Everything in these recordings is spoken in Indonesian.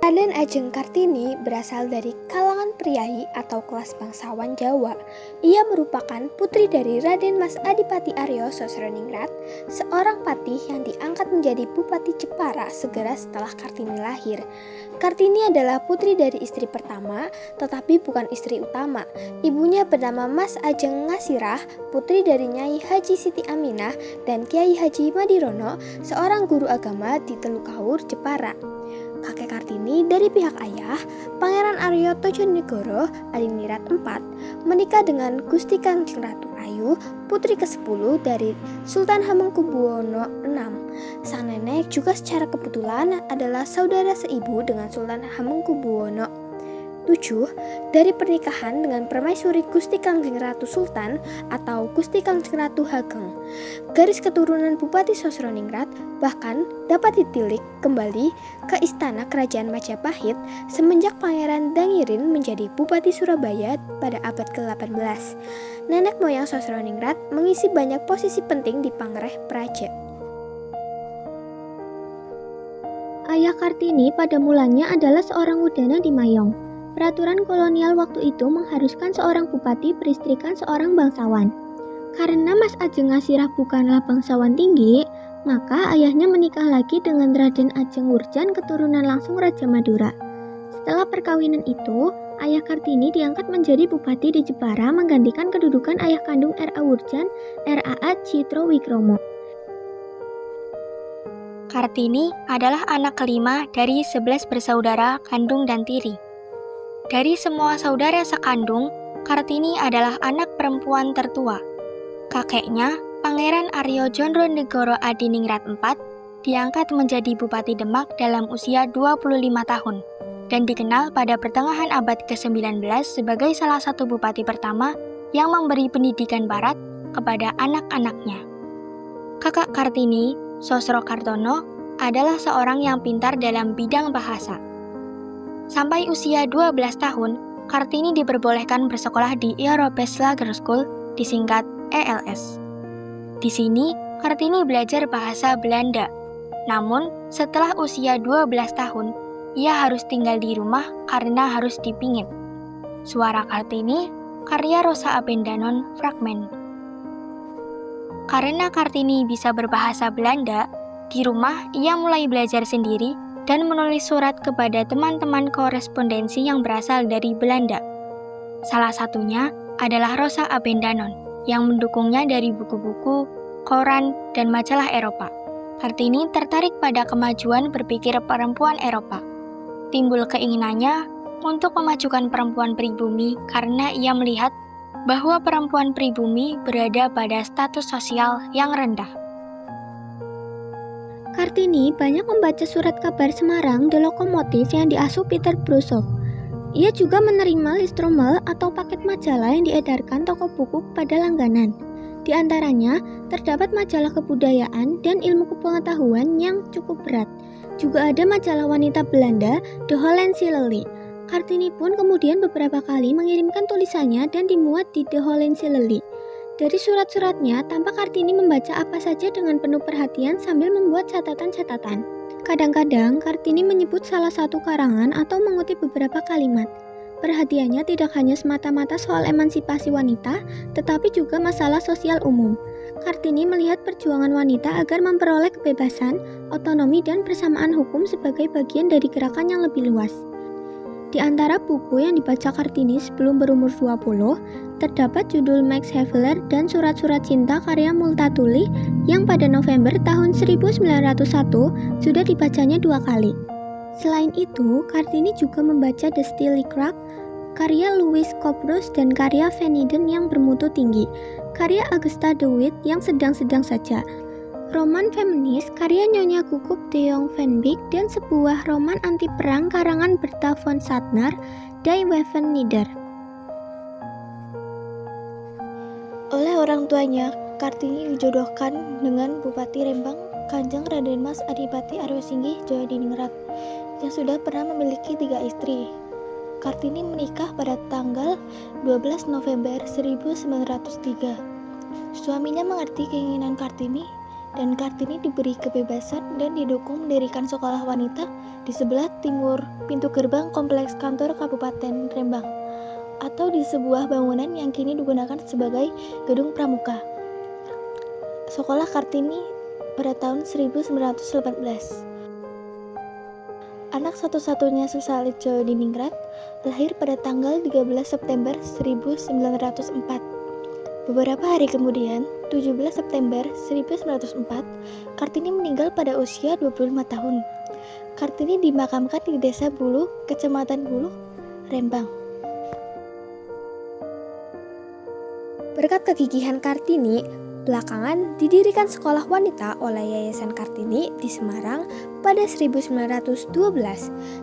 Raden Ajeng Kartini berasal dari kalangan priyayi atau kelas bangsawan Jawa. Ia merupakan putri dari Raden Mas Adipati Aryo Sosroningrat, seorang patih yang diangkat menjadi Bupati Jepara segera setelah Kartini lahir. Kartini adalah putri dari istri pertama, tetapi bukan istri utama. Ibunya bernama Mas Ajeng Ngasirah, putri dari Nyai Haji Siti Aminah dan Kiai Haji Madirono, seorang guru agama di Telukawur, Jepara. Kakek Kartini dari pihak ayah, Pangeran Aryo Tojonegoro Adiningrat IV, menikah dengan Gusti Kangjeng Ratu Ayu, putri ke-10 dari Sultan Hamengkubuwono VI. Sang nenek juga secara kebetulan adalah saudara seibu dengan Sultan Hamengkubuwono VII dari pernikahan dengan permaisuri Gusti Kangjeng Ratu Sultan atau Gusti Kangjeng Ratu Hageng. Garis keturunan Bupati Sosroningrat bahkan dapat ditilik kembali ke istana kerajaan Majapahit semenjak Pangeran Dangirin menjadi Bupati Surabaya pada abad ke-18. Nenek moyang Sosroningrat mengisi banyak posisi penting di Pangreh Praja. Ayah Kartini pada mulanya adalah seorang udana di Mayong. Peraturan kolonial waktu itu mengharuskan seorang bupati beristrikan seorang bangsawan. Karena Mas Ajeng Ngasirah bukanlah bangsawan tinggi, maka ayahnya menikah lagi dengan Raden Ajeng Wurjan keturunan langsung Raja Madura. Setelah perkawinan itu, ayah Kartini diangkat menjadi bupati di Jepara menggantikan kedudukan ayah kandung R.A. Wurjan, R.A.A. Citro Wikromo. Kartini adalah anak kelima dari 11 bersaudara kandung dan tiri. Dari semua saudara sekandung, Kartini adalah anak perempuan tertua. Kakeknya, Pangeran Aryo Jonronegoro Adiningrat IV, diangkat menjadi Bupati Demak dalam usia 25 tahun dan dikenal pada pertengahan abad ke-19 sebagai salah satu bupati pertama yang memberi pendidikan barat kepada anak-anaknya. Kakak Kartini, Sosro Kartono, adalah seorang yang pintar dalam bidang bahasa. Sampai usia 12 tahun, Kartini diperbolehkan bersekolah di Europese Lager School, disingkat ELS. Di sini, Kartini belajar bahasa Belanda. Namun, setelah usia 12 tahun, ia harus tinggal di rumah karena harus dipingit. Suara Kartini, karya Rosa Abendanon, fragmen. Karena Kartini bisa berbahasa Belanda, di rumah ia mulai belajar sendiri dan menulis surat kepada teman-teman korespondensi yang berasal dari Belanda. Salah satunya adalah Rosa Abendanon, yang mendukungnya dari buku-buku, koran, dan majalah Eropa. Kartini tertarik pada kemajuan berpikir perempuan Eropa. Timbul keinginannya untuk memajukan perempuan pribumi karena ia melihat bahwa perempuan pribumi berada pada status sosial yang rendah. Kartini banyak membaca surat kabar Semarang The Lokomotif yang diasuh Peter Brusov. Ia juga menerima listrommel atau paket majalah yang diedarkan toko buku kepada langganan. Di antaranya, terdapat majalah kebudayaan dan ilmu kepengetahuan yang cukup berat. Juga ada majalah wanita Belanda, The Hollandse Lily. Kartini pun kemudian beberapa kali mengirimkan tulisannya dan dimuat di The Hollandse Lily. Dari surat-suratnya, tampak Kartini membaca apa saja dengan penuh perhatian sambil membuat catatan-catatan. Kadang-kadang, Kartini menyebut salah satu karangan atau mengutip beberapa kalimat. Perhatiannya tidak hanya semata-mata soal emansipasi wanita, tetapi juga masalah sosial umum. Kartini melihat perjuangan wanita agar memperoleh kebebasan, otonomi, dan persamaan hukum sebagai bagian dari gerakan yang lebih luas. Di antara buku yang dibaca Kartini sebelum berumur 20, terdapat judul Max Havelaar dan Surat-Surat Cinta karya Multatuli yang pada November tahun 1901 sudah dibacanya 2 kali. Selain itu, Kartini juga membaca The Stilly Crack, karya Louis Cobros dan karya Van Eden yang bermutu tinggi, karya Augusta de Wit yang sedang-sedang saja, roman feminis karya Nyonya Gugup de Jong van Beek, dan sebuah roman anti-perang karangan Bertha von Suttner, Die Waffen Nieder. Oleh orang tuanya, Kartini dijodohkan dengan Bupati Rembang, Kanjeng Raden Mas Adipati Aryo Singgih Jodiningrat, yang sudah pernah memiliki 3 istri. Kartini menikah pada tanggal 12 November 1903. Suaminya mengerti keinginan Kartini dan Kartini diberi kebebasan dan didukung mendirikan sekolah wanita di sebelah timur pintu gerbang kompleks kantor Kabupaten Rembang atau di sebuah bangunan yang kini digunakan sebagai gedung pramuka. Sekolah Kartini pada tahun 1918. Anak satu-satunya Susalit Djadiningrat lahir pada tanggal 13 September 1904. Beberapa hari kemudian, 17 September 1904, Kartini meninggal pada usia 25 tahun. Kartini dimakamkan di Desa Buluh, Kecamatan Buluh, Rembang. Berkat kegigihan Kartini, belakangan didirikan sekolah wanita oleh Yayasan Kartini di Semarang pada 1912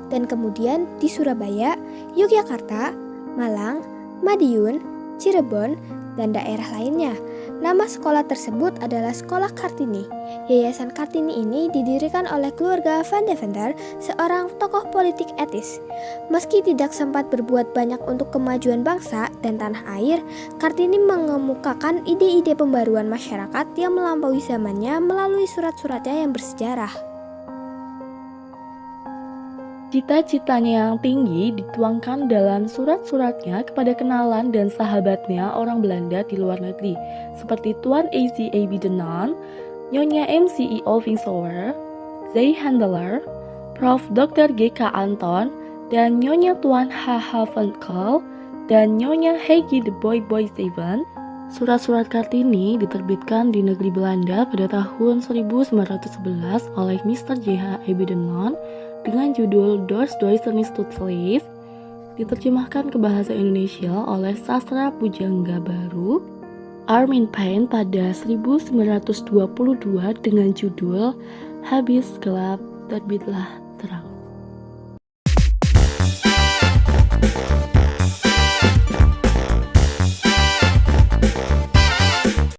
dan kemudian di Surabaya, Yogyakarta, Malang, Madiun, Cirebon, dan daerah lainnya. Nama sekolah tersebut adalah Sekolah Kartini. Yayasan Kartini ini didirikan oleh keluarga Van Deventer, seorang tokoh politik etis. Meski tidak sempat berbuat banyak untuk kemajuan bangsa dan tanah air, Kartini mengemukakan ide-ide pembaruan masyarakat yang melampaui zamannya melalui surat-suratnya yang bersejarah. Cita-citanya yang tinggi dituangkan dalam surat-suratnya kepada kenalan dan sahabatnya orang Belanda di luar negeri, seperti Tuan A.C. A.B. de Non, Nyonya M.C.E.O. Vingsauer, Z. Handler, Prof. Dr. G.K. Anton, dan Nyonya Tuan H.H. van Kol, dan Nyonya Hegi de Boy 7. Surat-surat Kartini diterbitkan di negeri Belanda pada tahun 1911 oleh Mr. J.H. A.B. de Non dengan judul Das Deutsche Institutslied, diterjemahkan ke bahasa Indonesia oleh Sastra Pujangga Baru Armin Paine pada 1922 dengan judul Habis Gelap Terbitlah Terang.